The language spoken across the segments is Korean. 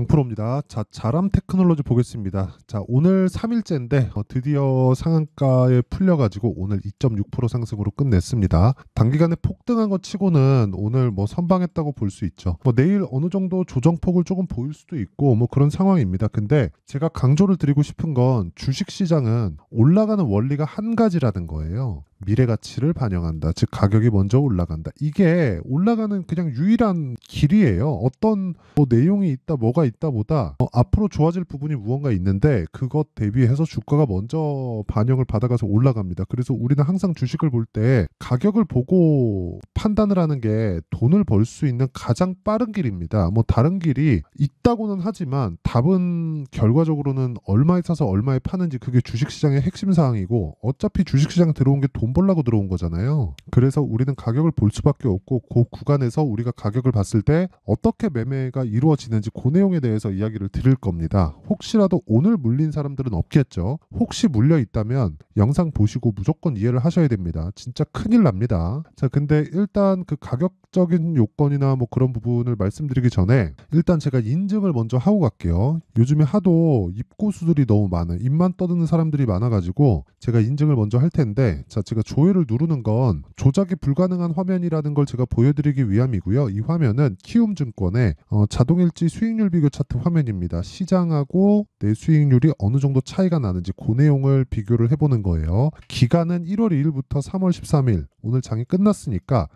강프로입니다. 자, 자람 테크놀로지 보겠습니다. 자, 오늘 3일째인데 드디어 상한가에 풀려가지고 오늘 2.6% 상승으로 끝냈습니다. 단기간에 폭등한 것 치고는 오늘 뭐 선방했다고 볼 수 있죠. 뭐 내일 어느 정도 조정폭을 조금 보일 수도 있고 뭐 그런 상황입니다. 근데 제가 강조를 드리고 싶은 건 주식시장은 올라가는 원리가 한 가지라는 거예요. 미래 가치를 반영한다. 즉 가격이 먼저 올라간다. 이게 올라가는 그냥 유일한 길이에요. 어떤 뭐 내용이 있다 뭐가 있다 보다 앞으로 좋아질 부분이 무언가 있는데 그것 대비해서 주가가 먼저 반영을 받아가서 올라갑니다. 그래서 우리는 항상 주식을 볼 때 가격을 보고 판단을 하는 게 돈을 벌 수 있는 가장 빠른 길입니다. 뭐 다른 길이 있다고는 하지만 답은 결과적으로는 얼마에 사서 얼마에 파는지 그게 주식시장의 핵심 사항이고 어차피 주식시장 들어온 게 돈 벌라고 들어온 거잖아요. 그래서 우리는 가격을 볼 수밖에 없고 그 구간에서 우리가 가격을 봤을 때 어떻게 매매가 이루어지는지 그 내용에 대해서 이야기를 드릴 겁니다. 혹시라도 오늘 물린 사람들은 없겠죠. 혹시 물려 있다면 영상 보시고 무조건 이해를 하셔야 됩니다. 진짜 큰일 납니다. 자, 근데 일단 그 가격적인 요건이나 뭐 그런 부분을 말씀드리기 전에 일단 제가 인증을 먼저 하고 갈게요. 요즘에 하도 입고수들이 너무 많아요. 입만 떠드는 사람들이 많아가지고 제가 인증을 먼저 할 텐데, 자, 제가 조회를 누르는 건 조작이 불가능한 화면이라는 걸 제가 보여드리기 위함이고요. 이 화면은 키움증권의 자동일지 수익률 비교 차트 화면입니다. 시장하고 내 수익률이 어느 정도 차이가 나는지 그 내용을 비교를 해보는 거예요. 기간은 1월 2일부터 3월 13일, 오늘 장이 끝났으니까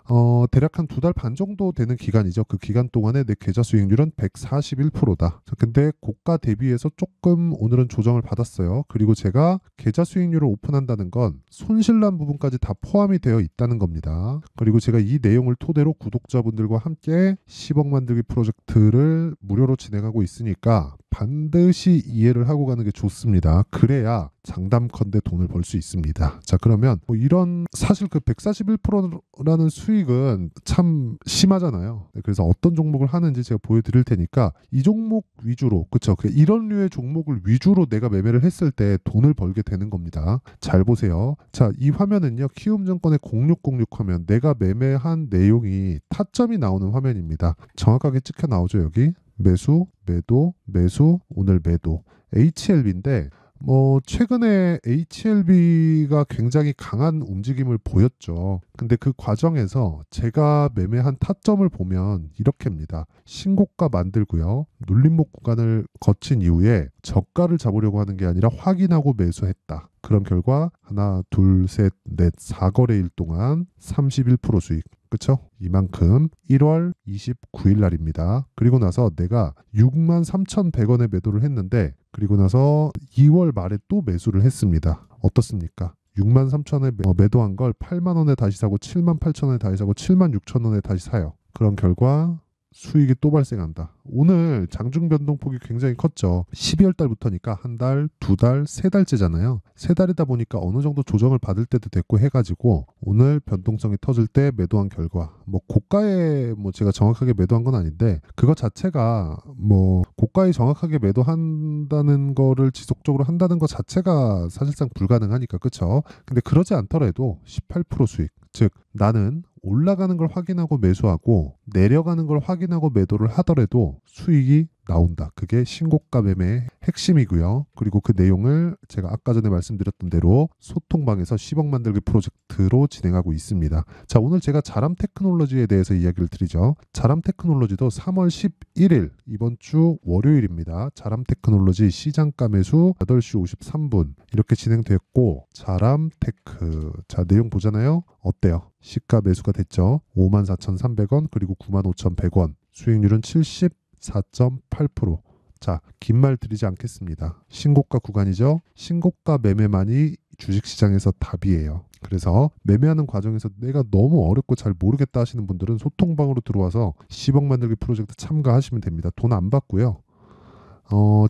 대략 한 2달 반 정도 되는 기간이죠. 그 기간 동안에 내 계좌 수익률은 141%다. 근데 고가 대비해서 조금 오늘은 조정을 받았어요. 그리고 제가 계좌 수익률을 오픈한다는 건 손실난 부분까지 다 포함이 되어 있다는 겁니다. 그리고 제가 이 내용을 토대로 구독자분들과 함께 10억 만들기 프로젝트를 무료로 진행하고 있으니까 반드시 이해를 하고 가는 게 좋습니다. 그래야 장담컨대 돈을 벌 수 있습니다. 자, 그러면 뭐 이런 사실 그 141%라는 수익은 참 심하잖아요. 그래서 어떤 종목을 하는지 제가 보여드릴 테니까 이 종목 위주로, 그쵸? 이런 류의 종목을 위주로 내가 매매를 했을 때 돈을 벌게 되는 겁니다. 잘 보세요. 자, 이 화면은요, 키움증권의 0606 화면, 내가 매매한 내용이 타점이 나오는 화면입니다. 정확하게 찍혀 나오죠, 여기. 매수, 매도, 매수, 오늘 매도. HLB인데 뭐 최근에 HLB가 굉장히 강한 움직임을 보였죠. 근데 그 과정에서 제가 매매한 타점을 보면 이렇게입니다. 신고가 만들고요. 눌림목 구간을 거친 이후에 저가를 잡으려고 하는 게 아니라 확인하고 매수했다. 그런 결과 하나, 둘, 셋, 넷, 4거래일 동안 31% 수익. 그쵸? 이만큼 1월 29일 날입니다. 그리고 나서 내가 63,100원에 매도를 했는데 그리고 나서 2월 말에 또 매수를 했습니다. 어떻습니까? 63,000원에 매도한 걸 8만원에 다시 사고 78,000원에 다시 사고 76,000원에 다시 사요. 그런 결과 수익이 또 발생한다. 오늘 장중 변동폭이 굉장히 컸죠. 12월 달부터니까 한 달, 2달, 3달째잖아요. 3달이다 보니까 어느 정도 조정을 받을 때도 됐고 해가지고 오늘 변동성이 터질 때 매도한 결과 뭐 고가에 뭐 제가 정확하게 매도한 건 아닌데 그것 자체가 뭐 고가에 정확하게 매도한다는 거를 지속적으로 한다는 것 자체가 사실상 불가능하니까, 그쵸? 근데 그러지 않더라도 18% 수익, 즉 나는 올라가는 걸 확인하고 매수하고 내려가는 걸 확인하고 매도를 하더라도 수익이 나온다. 그게 신고가 매매의 핵심이고요. 그리고 그 내용을 제가 아까 전에 말씀드렸던 대로 소통방에서 10억 만들기 프로젝트로 진행하고 있습니다. 자, 오늘 제가 자람 테크놀로지에 대해서 이야기를 드리죠. 자람 테크놀로지도 3월 11일 이번 주 월요일입니다. 자람 테크놀로지 시장가 매수 8시 53분 이렇게 진행됐고, 자람 테크, 자, 내용 보잖아요. 어때요? 시가 매수가 됐죠. 54,300원 그리고 95,100원, 수익률은 74.8%. 자, 긴 말 드리지 않겠습니다. 신고가 구간이죠. 신고가 매매만이 주식시장에서 답이에요. 그래서 매매하는 과정에서 내가 너무 어렵고 잘 모르겠다 하시는 분들은 소통방으로 들어와서 10억 만들기 프로젝트 참가하시면 됩니다. 돈 안 받고요.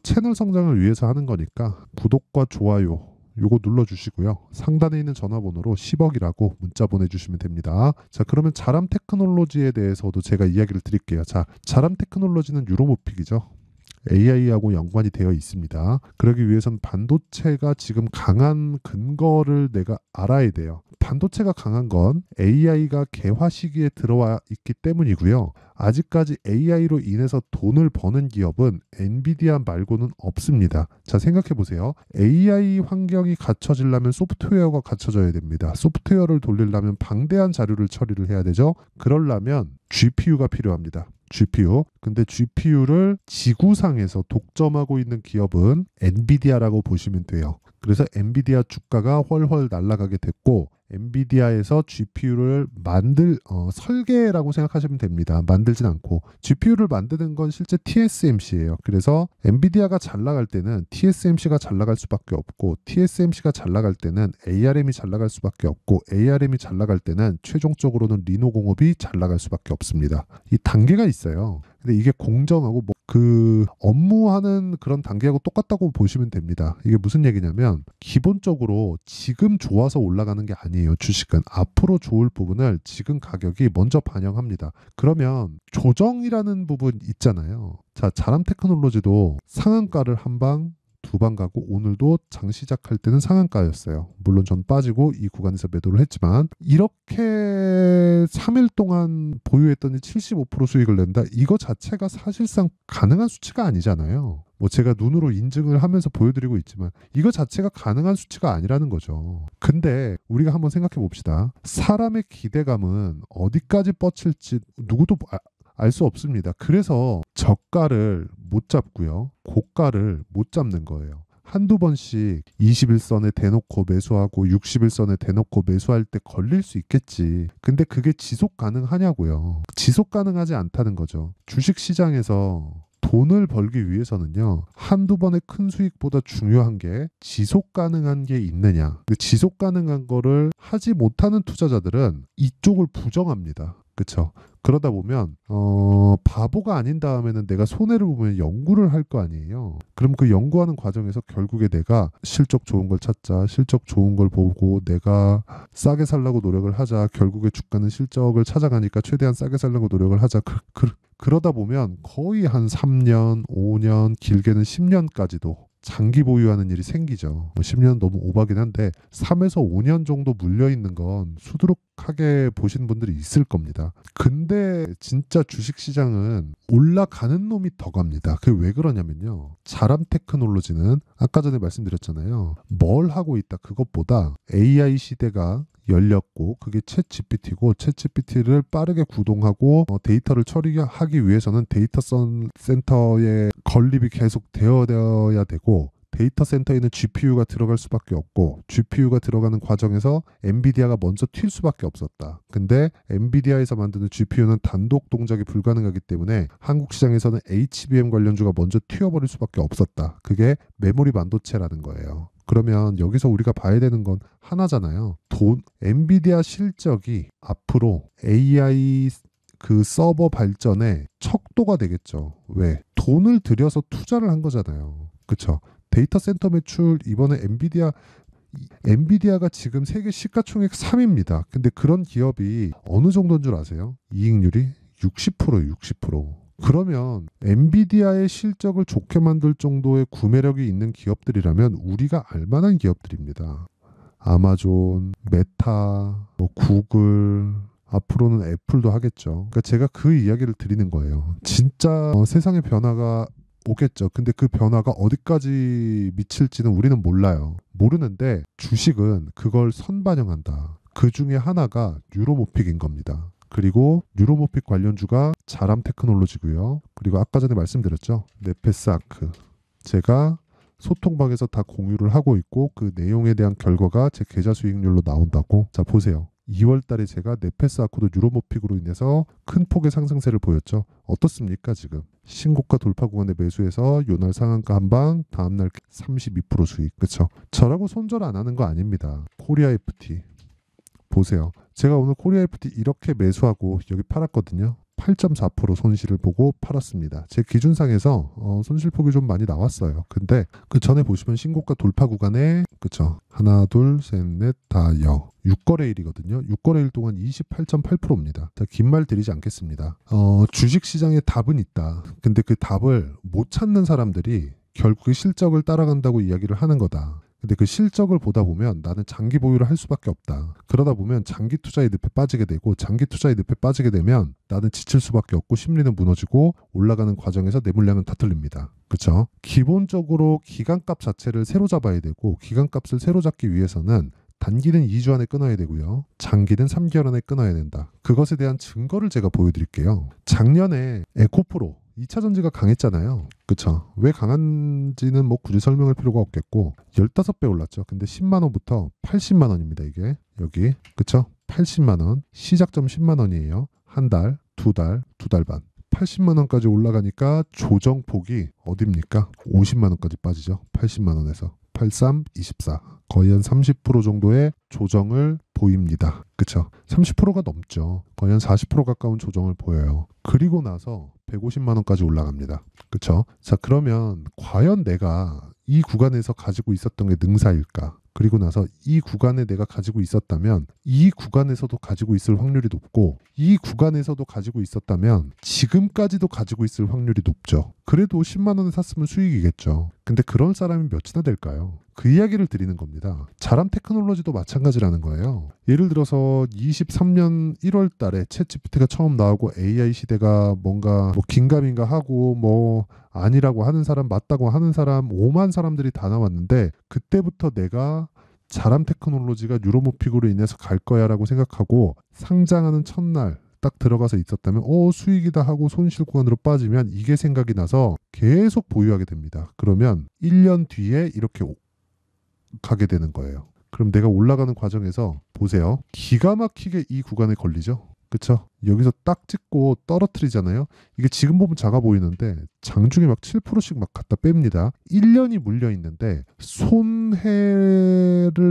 채널 성장을 위해서 하는 거니까 구독과 좋아요 요거 눌러주시고요. 상단에 있는 전화번호로 10억이라고 문자 보내주시면 됩니다. 자, 그러면 자람 테크놀로지에 대해서도 제가 이야기를 드릴게요. 자, 자람 테크놀로지는 유로모픽이죠. AI하고 연관이 되어 있습니다. 그러기 위해서는 반도체가 지금 강한 근거를 내가 알아야 돼요. 반도체가 강한 건 AI가 개화 시기에 들어와 있기 때문이고요. 아직까지 AI로 인해서 돈을 버는 기업은 엔비디아 말고는 없습니다. 자, 생각해 보세요. AI 환경이 갖춰지려면 소프트웨어가 갖춰져야 됩니다. 소프트웨어를 돌리려면 방대한 자료를 처리를 해야 되죠. 그러려면 GPU가 필요합니다. GPU. 근데 GPU를 지구상에서 독점하고 있는 기업은 엔비디아라고 보시면 돼요. 그래서 엔비디아 주가가 훨훨 날아가게 됐고, 엔비디아에서 GPU를 설계라고 생각하시면 됩니다. 만들진 않고 GPU를 만드는 건 실제 TSMC예요. 그래서 엔비디아가 잘 나갈 때는 TSMC가 잘 나갈 수밖에 없고, TSMC가 잘 나갈 때는 ARM이 잘 나갈 수밖에 없고, ARM이 잘 나갈 때는 최종적으로는 리노공업이 잘 나갈 수밖에 없습니다. 이 단계가 있어요. 근데 이게 공정하고 그 업무하는 그런 단계하고 똑같다고 보시면 됩니다. 이게 무슨 얘기냐면, 기본적으로 지금 좋아서 올라가는 게 아니에요. 주식은 앞으로 좋을 부분을 지금 가격이 먼저 반영합니다. 그러면 조정이라는 부분 있잖아요. 자, 자람 테크놀로지도 상한가를 한 방, 두 방 가고, 오늘도 장 시작할 때는 상한가였어요. 물론 전 빠지고 이 구간에서 매도를 했지만, 이렇게 3일 동안 보유했더니 75% 수익을 낸다. 이거 자체가 사실상 가능한 수치가 아니잖아요. 뭐 제가 눈으로 인증을 하면서 보여드리고 있지만 이거 자체가 가능한 수치가 아니라는 거죠. 근데 우리가 한번 생각해 봅시다. 사람의 기대감은 어디까지 뻗칠지 누구도 알 수 없습니다. 그래서 저가를 못 잡고요. 고가를 못 잡는 거예요. 한두 번씩 21선에 대놓고 매수하고 60일선에 대놓고 매수할 때 걸릴 수 있겠지. 근데 그게 지속 가능하냐고요. 지속 가능하지 않다는 거죠. 주식시장에서 돈을 벌기 위해서는요, 한두 번의 큰 수익보다 중요한 게 지속 가능한 게 있느냐. 근데 지속 가능한 거를 하지 못하는 투자자들은 이쪽을 부정합니다. 그렇죠? 그러다 보면 바보가 아닌 다음에는 내가 손해를 보면 연구를 할 거 아니에요. 그럼 그 연구하는 과정에서 결국에 내가 실적 좋은 걸 찾자, 실적 좋은 걸 보고 내가 싸게 살려고 노력을 하자, 결국에 주가는 실적을 찾아가니까 최대한 싸게 살려고 노력을 하자. 그러다 보면 거의 한 3년, 5년, 길게는 10년까지도 장기 보유하는 일이 생기죠. 뭐 10년 너무 오바긴 한데 3에서 5년 정도 물려있는 건 수두룩하게 보신 분들이 있을 겁니다. 근데 진짜 주식시장은 올라가는 놈이 더 갑니다. 그게 왜 그러냐면요. 자람 테크놀로지는 아까 전에 말씀드렸잖아요. 뭘 하고 있다. 그것보다 AI 시대가 열렸고, 그게 챗 GPT고, 챗 GPT를 빠르게 구동하고 데이터를 처리하기 위해서는 데이터 센터의 건립이 계속 되어야 되고, 데이터 센터에는 GPU가 들어갈 수밖에 없고, GPU가 들어가는 과정에서 엔비디아가 먼저 튈 수밖에 없었다. 근데 엔비디아에서 만드는 GPU는 단독 동작이 불가능하기 때문에 한국 시장에서는 HBM 관련주가 먼저 튀어버릴 수밖에 없었다. 그게 메모리 반도체라는 거예요. 그러면 여기서 우리가 봐야 되는 건 하나잖아요. 엔비디아 실적이 앞으로 AI 그 서버 발전의 척도가 되겠죠. 왜? 돈을 들여서 투자를 한 거잖아요. 그렇죠? 데이터 센터 매출 이번에 엔비디아가 지금 세계 시가총액 3위입니다. 근데 그런 기업이 어느 정도인 줄 아세요? 이익률이 60%. 그러면 엔비디아의 실적을 좋게 만들 정도의 구매력이 있는 기업들이라면 우리가 알만한 기업들입니다. 아마존, 메타, 뭐 구글, 앞으로는 애플도 하겠죠. 그러니까 제가 그 이야기를 드리는 거예요. 진짜 세상의 변화가 오겠죠. 근데 그 변화가 어디까지 미칠지는 우리는 몰라요. 모르는데 주식은 그걸 선반영한다. 그 중에 하나가 뉴로모픽인 겁니다. 그리고 뉴로모픽 관련주가 자람 테크놀로지고요. 그리고 아까 전에 말씀드렸죠. 네페스 아크. 제가 소통방에서 다 공유를 하고 있고, 그 내용에 대한 결과가 제 계좌 수익률로 나온다고. 자, 보세요. 2월 달에 제가 네페스 아크도 뉴로모픽으로 인해서 큰 폭의 상승세를 보였죠. 어떻습니까 지금? 신고가 돌파 구간에 매수해서 요날 상한가 한방, 다음날 32% 수익. 그렇죠? 저라고 손절 안 하는 거 아닙니다. 코리아 FT. 보세요. 제가 오늘 코리아 FT 이렇게 매수하고 여기 팔았거든요. 8.4% 손실을 보고 팔았습니다. 제 기준상에서 손실폭이 좀 많이 나왔어요. 근데 그 전에 보시면 신고가 돌파 구간에 그쵸, 하나 둘 셋 넷 다 6거래일이거든요. 6거래일 동안 28.8%입니다. 긴 말 드리지 않겠습니다. 주식시장에 답은 있다. 근데 그 답을 못 찾는 사람들이 결국에 실적을 따라간다고 이야기를 하는 거다. 근데 그 실적을 보다 보면 나는 장기 보유를 할 수밖에 없다. 그러다 보면 장기 투자의 늪에 빠지게 되고, 장기 투자의 늪에 빠지게 되면 나는 지칠 수밖에 없고 심리는 무너지고 올라가는 과정에서 내 물량은 다 틀립니다. 그렇죠? 기본적으로 기간값 자체를 새로 잡아야 되고, 기간값을 새로 잡기 위해서는 단기는 2주 안에 끊어야 되고요. 장기는 3개월 안에 끊어야 된다. 그것에 대한 증거를 제가 보여드릴게요. 작년에 에코프로 2차전지가 강했잖아요. 그쵸? 왜 강한지는 뭐 굳이 설명할 필요가 없겠고 15배 올랐죠. 근데 10만 원부터 80만 원입니다. 이게 여기 그쵸? 80만 원 시작점 10만 원이에요. 한 달, 두 달, 두 달 반 80만 원까지 올라가니까 조정폭이 어딥니까? 50만 원까지 빠지죠. 80만 원에서 83, 24 거의 한 30% 정도의 조정을 보입니다. 그쵸? 30%가 넘죠. 거의 한 40% 가까운 조정을 보여요. 그리고 나서 150만 원까지 올라갑니다. 그쵸? 자, 그러면 과연 내가 이 구간에서 가지고 있었던 게 능사일까? 그리고 나서 이 구간에 내가 가지고 있었다면 이 구간에서도 가지고 있을 확률이 높고, 이 구간에서도 가지고 있었다면 지금까지도 가지고 있을 확률이 높죠. 그래도 10만 원에 샀으면 수익이겠죠. 근데 그런 사람이 몇이나 될까요? 그 이야기를 드리는 겁니다. 자람 테크놀로지도 마찬가지라는 거예요. 예를 들어서 23년 1월 달에 챗GPT가 처음 나오고 AI 시대가 뭔가 뭐 긴가민가 하고 뭐 아니라고 하는 사람, 맞다고 하는 사람 5만 사람들이 다 나왔는데, 그때부터 내가 자람 테크놀로지가 유로모픽으로 인해서 갈 거야 라고 생각하고 상장하는 첫날 딱 들어가서 있었다면 수익이다 하고 손실 구간으로 빠지면 이게 생각이 나서 계속 보유하게 됩니다. 그러면 1년 뒤에 이렇게 가게 되는 거예요. 그럼 내가 올라가는 과정에서 보세요. 기가 막히게 이 구간에 걸리죠. 그쵸? 여기서 딱 찍고 떨어뜨리잖아요. 이게 지금 보면 작아 보이는데 장중에 막 7%씩 막 갖다 뺍니다. 1년이 물려 있는데 손해를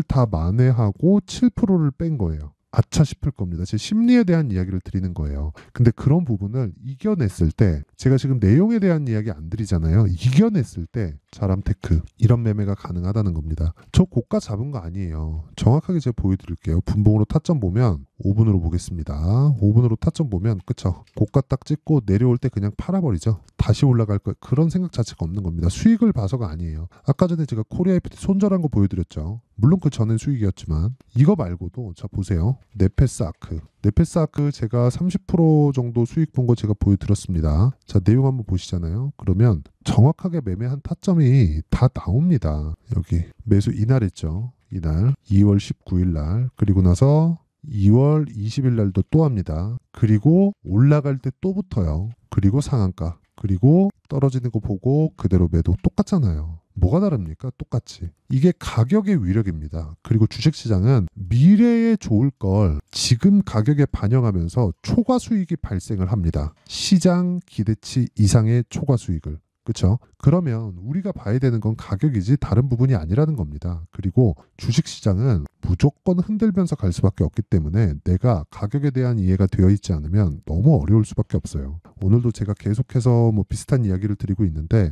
다 만회하고 7%를 뺀 거예요. 아차 싶을 겁니다. 제 심리에 대한 이야기를 드리는 거예요. 근데 그런 부분을 이겨냈을 때, 제가 지금 내용에 대한 이야기 안 드리잖아요. 이겨냈을 때 자람테크 이런 매매가 가능하다는 겁니다. 저 고가 잡은 거 아니에요. 정확하게 제가 보여드릴게요. 분봉으로 타점 보면 5분으로 보겠습니다. 5분으로 타점 보면 그쵸? 고가 딱 찍고 내려올 때 그냥 팔아버리죠. 다시 올라갈 거 그런 생각 자체가 없는 겁니다. 수익을 봐서가 아니에요. 아까 전에 제가 코리아 FT 손절한 거 보여드렸죠. 물론 그 전엔 수익이었지만 이거 말고도 자 보세요. 네페스아크 제가 30% 정도 수익 본 거 제가 보여드렸습니다. 자 내용 한번 보시잖아요. 그러면 정확하게 매매한 타점이 다 나옵니다. 여기 매수 이날 했죠. 이날 2월 19일 날, 그리고 나서 2월 20일 날도 또 합니다. 그리고 올라갈 때 또 붙어요. 그리고 상한가, 그리고 떨어지는 거 보고 그대로 매도. 똑같잖아요. 뭐가 다릅니까? 똑같이. 이게 가격의 위력입니다. 그리고 주식시장은 미래에 좋을 걸 지금 가격에 반영하면서 초과 수익이 발생을 합니다. 시장 기대치 이상의 초과 수익을. 그렇죠? 그러면 우리가 봐야 되는 건 가격이지 다른 부분이 아니라는 겁니다. 그리고 주식시장은 무조건 흔들면서 갈 수밖에 없기 때문에 내가 가격에 대한 이해가 되어 있지 않으면 너무 어려울 수밖에 없어요. 오늘도 제가 계속해서 뭐 비슷한 이야기를 드리고 있는데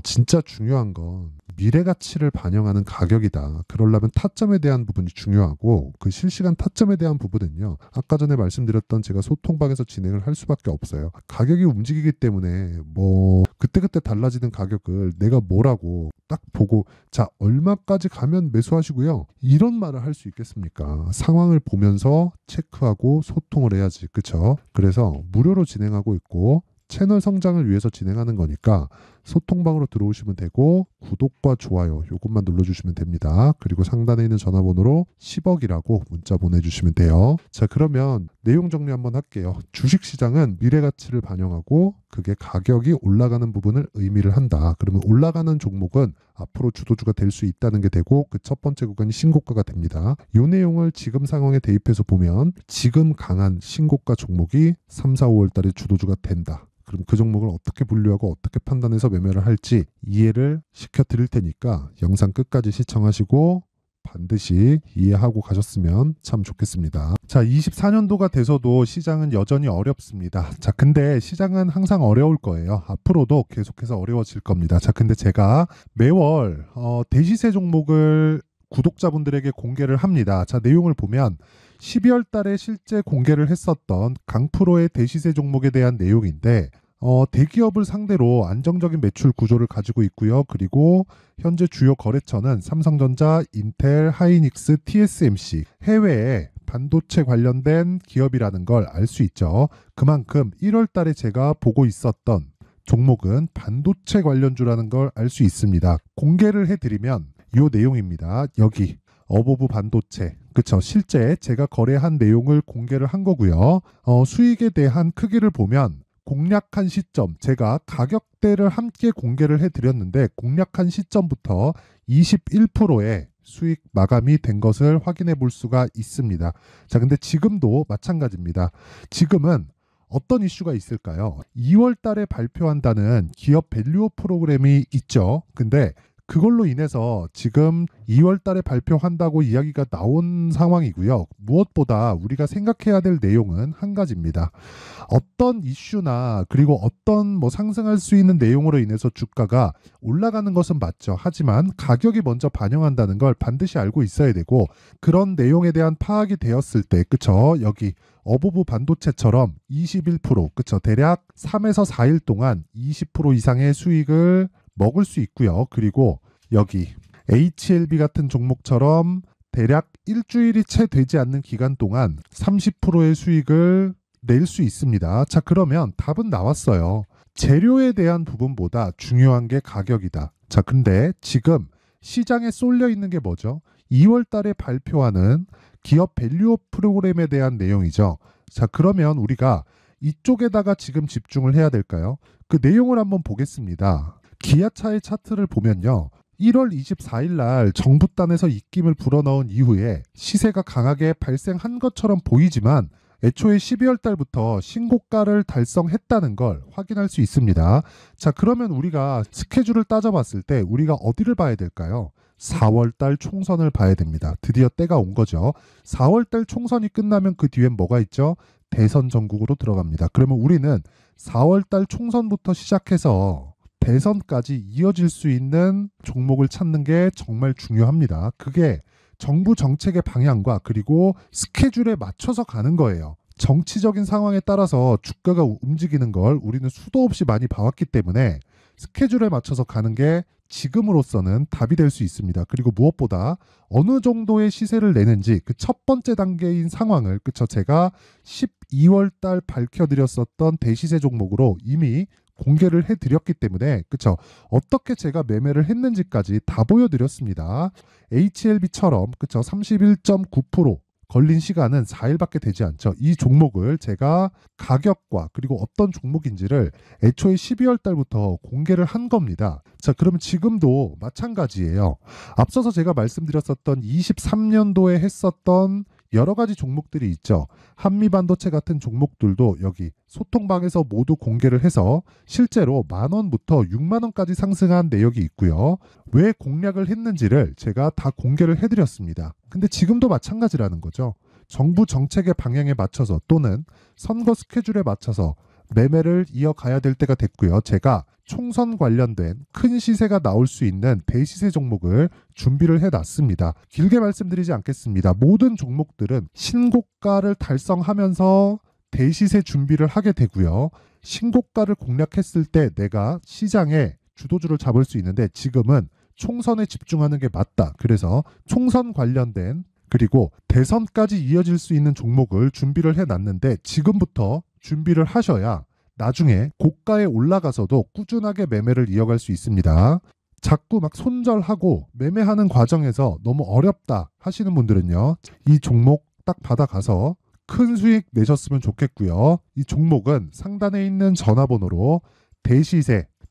진짜 중요한 건 미래 가치를 반영하는 가격이다. 그러려면 타점에 대한 부분이 중요하고, 그 실시간 타점에 대한 부분은요, 아까 전에 말씀드렸던 제가 소통방에서 진행을 할 수밖에 없어요. 가격이 움직이기 때문에 뭐 그때그때 달라지는 가격을 내가 뭐라고 딱 보고 자 얼마까지 가면 매수하시고요 이런 말을 할 수 있겠습니까? 상황을 보면서 체크하고 소통을 해야지. 그쵸? 그래서 무료로 진행하고 있고 채널 성장을 위해서 진행하는 거니까 소통방으로 들어오시면 되고, 구독과 좋아요 요것만 눌러주시면 됩니다. 그리고 상단에 있는 전화번호로 10억이라고 문자 보내주시면 돼요. 자 그러면 내용 정리 한번 할게요. 주식시장은 미래가치를 반영하고 그게 가격이 올라가는 부분을 의미를 한다. 그러면 올라가는 종목은 앞으로 주도주가 될 수 있다는 게 되고, 그 첫 번째 구간이 신고가가 됩니다. 이 내용을 지금 상황에 대입해서 보면 지금 강한 신고가 종목이 3, 4, 5월 달에 주도주가 된다. 그럼 그 종목을 어떻게 분류하고 어떻게 판단해서 매매를 할지 이해를 시켜 드릴 테니까 영상 끝까지 시청하시고 반드시 이해하고 가셨으면 참 좋겠습니다. 자, 24년도가 돼서도 시장은 여전히 어렵습니다. 자, 근데 시장은 항상 어려울 거예요. 앞으로도 계속해서 어려워질 겁니다. 자, 근데 제가 매월 대시세 종목을 구독자분들에게 공개를 합니다. 자, 내용을 보면 12월 달에 실제 공개를 했었던 강프로의 대시세 종목에 대한 내용인데 대기업을 상대로 안정적인 매출 구조를 가지고 있고요. 그리고 현재 주요 거래처는 삼성전자, 인텔, 하이닉스, TSMC, 해외에 반도체 관련된 기업이라는 걸 알 수 있죠. 그만큼 1월 달에 제가 보고 있었던 종목은 반도체 관련주라는 걸 알 수 있습니다. 공개를 해드리면 이 내용입니다. 여기 어보브 반도체, 그쵸? 실제 제가 거래한 내용을 공개를 한 거고요. 수익에 대한 크기를 보면 공략한 시점, 제가 가격대를 함께 공개를 해드렸는데 공략한 시점부터 21%의 수익 마감이 된 것을 확인해 볼 수가 있습니다. 자, 근데 지금도 마찬가지입니다. 지금은 어떤 이슈가 있을까요? 2월 달에 발표한다는 기업 밸류업 프로그램이 있죠. 근데 그걸로 인해서 지금 2월 달에 발표한다고 이야기가 나온 상황이고요. 무엇보다 우리가 생각해야 될 내용은 한 가지입니다. 어떤 이슈나 그리고 어떤 상승할 수 있는 내용으로 인해서 주가가 올라가는 것은 맞죠. 하지만 가격이 먼저 반영한다는 걸 반드시 알고 있어야 되고, 그런 내용에 대한 파악이 되었을 때, 그쵸? 여기 어보브 반도체처럼 21%, 그쵸? 대략 3에서 4일 동안 20% 이상의 수익을 먹을 수 있고요. 그리고 여기 HLB 같은 종목처럼 대략 일주일이 채 되지 않는 기간 동안 30%의 수익을 낼 수 있습니다. 자, 그러면 답은 나왔어요. 재료에 대한 부분보다 중요한 게 가격이다. 자, 근데 지금 시장에 쏠려 있는 게 뭐죠? 2월 달에 발표하는 기업 밸류업 프로그램에 대한 내용이죠. 자, 그러면 우리가 이쪽에다가 지금 집중을 해야 될까요? 그 내용을 한번 보겠습니다. 기아차의 차트를 보면요. 1월 24일 날 정부단에서 입김을 불어넣은 이후에 시세가 강하게 발생한 것처럼 보이지만 애초에 12월 달부터 신고가를 달성했다는 걸 확인할 수 있습니다. 자, 그러면 우리가 스케줄을 따져봤을 때 우리가 어디를 봐야 될까요? 4월 달 총선을 봐야 됩니다. 드디어 때가 온 거죠. 4월 달 총선이 끝나면 그 뒤엔 뭐가 있죠? 대선 전국으로 들어갑니다. 그러면 우리는 4월 달 총선부터 시작해서 대선까지 이어질 수 있는 종목을 찾는 게 정말 중요합니다. 그게 정부 정책의 방향과 그리고 스케줄에 맞춰서 가는 거예요. 정치적인 상황에 따라서 주가가 움직이는 걸 우리는 수도 없이 많이 봐왔기 때문에 스케줄에 맞춰서 가는 게 지금으로서는 답이 될 수 있습니다. 그리고 무엇보다 어느 정도의 시세를 내는지 그 첫 번째 단계인 상황을, 그쵸? 제가 12월 달 밝혀드렸었던 대시세 종목으로 이미 공개를 해드렸기 때문에, 그쵸? 어떻게 제가 매매를 했는지까지 다 보여드렸습니다. HLB처럼, 그쵸? 31.9% 걸린 시간은 4일밖에 되지 않죠. 이 종목을 제가 가격과 그리고 어떤 종목인지를 애초에 12월 달부터 공개를 한 겁니다. 자, 그러면 지금도 마찬가지예요. 앞서서 제가 말씀드렸었던 23년도에 했었던 여러 가지 종목들이 있죠. 한미반도체 같은 종목들도 여기 소통방에서 모두 공개를 해서 실제로 10,000원부터 60,000원까지 상승한 내역이 있고요. 왜 공략을 했는지를 제가 다 공개를 해드렸습니다. 근데 지금도 마찬가지라는 거죠. 정부 정책의 방향에 맞춰서 또는 선거 스케줄에 맞춰서 매매를 이어가야 될 때가 됐고요. 제가 총선 관련된 큰 시세가 나올 수 있는 대시세 종목을 준비를 해놨습니다. 길게 말씀드리지 않겠습니다. 모든 종목들은 신고가를 달성하면서 대시세 준비를 하게 되고요. 신고가를 공략했을 때 내가 시장에 주도주를 잡을 수 있는데 지금은 총선에 집중하는 게 맞다. 그래서 총선 관련된 그리고 대선까지 이어질 수 있는 종목을 준비를 해놨는데 지금부터 준비를 하셔야 나중에 고가에 올라가서도 꾸준하게 매매를 이어갈 수 있습니다. 자꾸 막 손절하고 매매하는 과정에서 너무 어렵다 하시는 분들은요. 이 종목 딱 받아가서 큰 수익 내셨으면 좋겠고요. 이 종목은 상단에 있는 전화번호로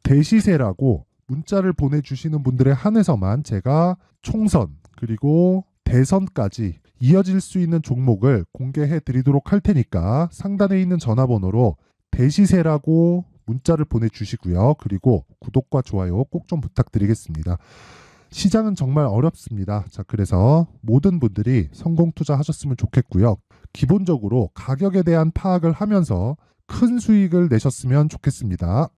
대시세라고 문자를 보내주시는 분들에 한해서만 제가 총선 그리고 대선까지 이어질 수 있는 종목을 공개해 드리도록 할 테니까 상단에 있는 전화번호로 대시세라고 문자를 보내주시고요. 그리고 구독과 좋아요 꼭 좀 부탁드리겠습니다. 시장은 정말 어렵습니다. 자, 그래서 모든 분들이 성공 투자하셨으면 좋겠고요. 기본적으로 가격에 대한 파악을 하면서 큰 수익을 내셨으면 좋겠습니다.